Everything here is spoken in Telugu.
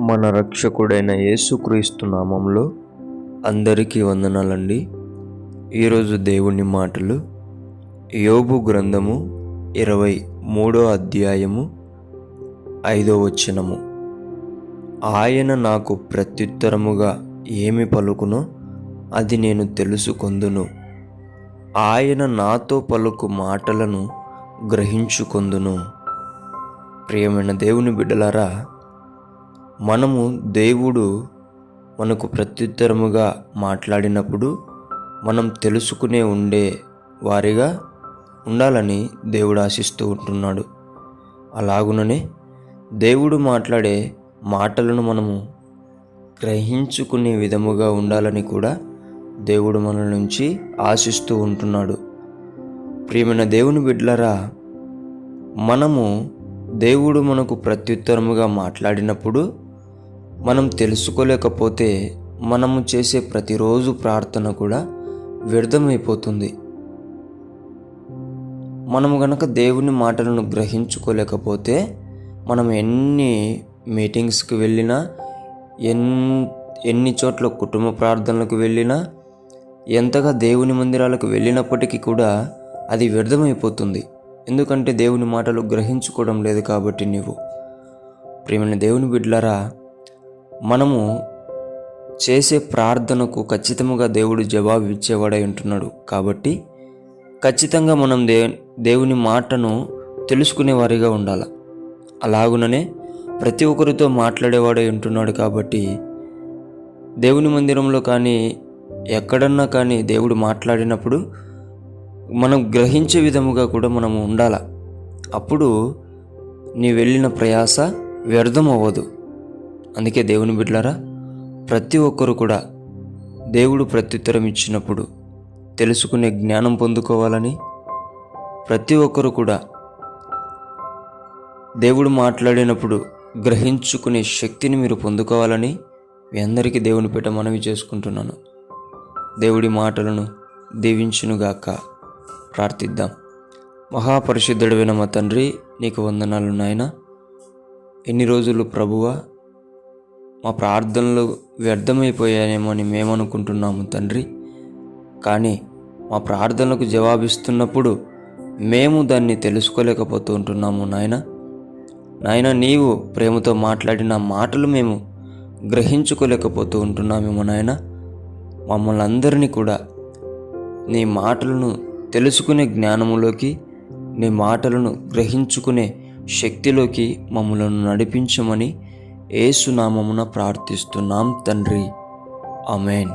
మన రక్షకుడైన యేసుక్రీస్తు నామంలో అందరికీ వందనాలండి. ఈరోజు దేవుని మాటలు యోబు గ్రంథము 23వ అధ్యాయము 5వ వచనము. ఆయన నాకు ప్రత్యుత్తరముగా ఏమి పలుకునో అది నేను తెలుసుకొందును. ఆయన నాతో పలుకు మాటలను గ్రహించుకొందును. ప్రియమైన దేవుని బిడ్డలారా, మనము దేవుడు మనకు ప్రత్యుత్తరముగా మాట్లాడినప్పుడు మనం తెలుసుకునే ఉండే వారిగా ఉండాలని దేవుడు ఆశిస్తూ ఉంటున్నాడు. అలాగుననే దేవుడు మాట్లాడే మాటలను మనము గ్రహించుకునే విధముగా ఉండాలని కూడా దేవుడు మన నుంచి ఆశిస్తూ ఉంటున్నాడు. ప్రియమైన దేవుని బిడ్డలారా, మనము దేవుడు మనకు ప్రత్యుత్తరముగా మాట్లాడినప్పుడు మనం తెలుసుకోలేకపోతే మనము చేసే ప్రతిరోజు ప్రార్థన కూడా వ్యర్థమైపోతుంది. మనము గనక దేవుని మాటలను గ్రహించుకోలేకపోతే మనం ఎన్ని మీటింగ్స్కి వెళ్ళినా, ఎన్ని చోట్ల కుటుంబ ప్రార్థనలకు వెళ్ళినా, ఎంతగా దేవుని మందిరాలకు వెళ్ళినప్పటికీ కూడా అది వ్యర్థమైపోతుంది. ఎందుకంటే దేవుని మాటలు గ్రహించుకోవడం లేదు కాబట్టి. నీవు ప్రియమైన దేవుని బిడ్డలారా, మనము చేసే ప్రార్థనకు ఖచ్చితంగా దేవుడు జవాబు ఇచ్చేవాడై ఉంటున్నాడు. కాబట్టి ఖచ్చితంగా మనం దేవుని మాటను తెలుసుకునేవారిగా ఉండాలి. అలాగుననే ప్రతి ఒక్కరితో మాట్లాడేవాడై ఉంటున్నాడు. కాబట్టి దేవుని మందిరంలో కానీ ఎక్కడన్నా కానీ దేవుడు మాట్లాడినప్పుడు మనం గ్రహించే విధముగా కూడా మనము ఉండాలి. అప్పుడు నీ వెళ్ళిన ప్రయాస వ్యర్థం అవ్వదు. అందుకే దేవుని బిడ్డలారా, ప్రతి ఒక్కరు కూడా దేవుడు ప్రత్యుత్తరం ఇచ్చినప్పుడు తెలుసుకునే జ్ఞానం పొందుకోవాలని, ప్రతి ఒక్కరు కూడా దేవుడు మాట్లాడినప్పుడు గ్రహించుకునే శక్తిని మీరు పొందుకోవాలని మీ అందరికీ దేవుని పేట మనవి చేసుకుంటున్నాను. దేవుడి మాటలను దీవించునుగాక. ప్రార్థిద్దాం. మహాపరిశుద్ధుడైన మా తండ్రి, నీకు వందనాలు నాయనా. ఎన్ని రోజులు ప్రభువా మా ప్రార్థనలు వ్యర్థమైపోయాయేమో అని మేము అనుకుంటున్నాము తండ్రి. కానీ మా ప్రార్థనలకు జవాబిస్తున్నప్పుడు మేము దాన్ని తెలుసుకోలేకపోతూ ఉంటున్నాము నాయన. నీవు ప్రేమతో మాట్లాడిన మాటలు మేము గ్రహించుకోలేకపోతూ ఉంటున్నామేమో నాయన. మమ్మల్ని అందరినీ కూడా నీ మాటలను తెలుసుకునే జ్ఞానములోకి, నీ మాటలను గ్రహించుకునే శక్తిలోకి మమ్మలను నడిపించమని యేసు నామమున ప్రార్థిస్తున్నాం తండ్రి. ఆమేన్.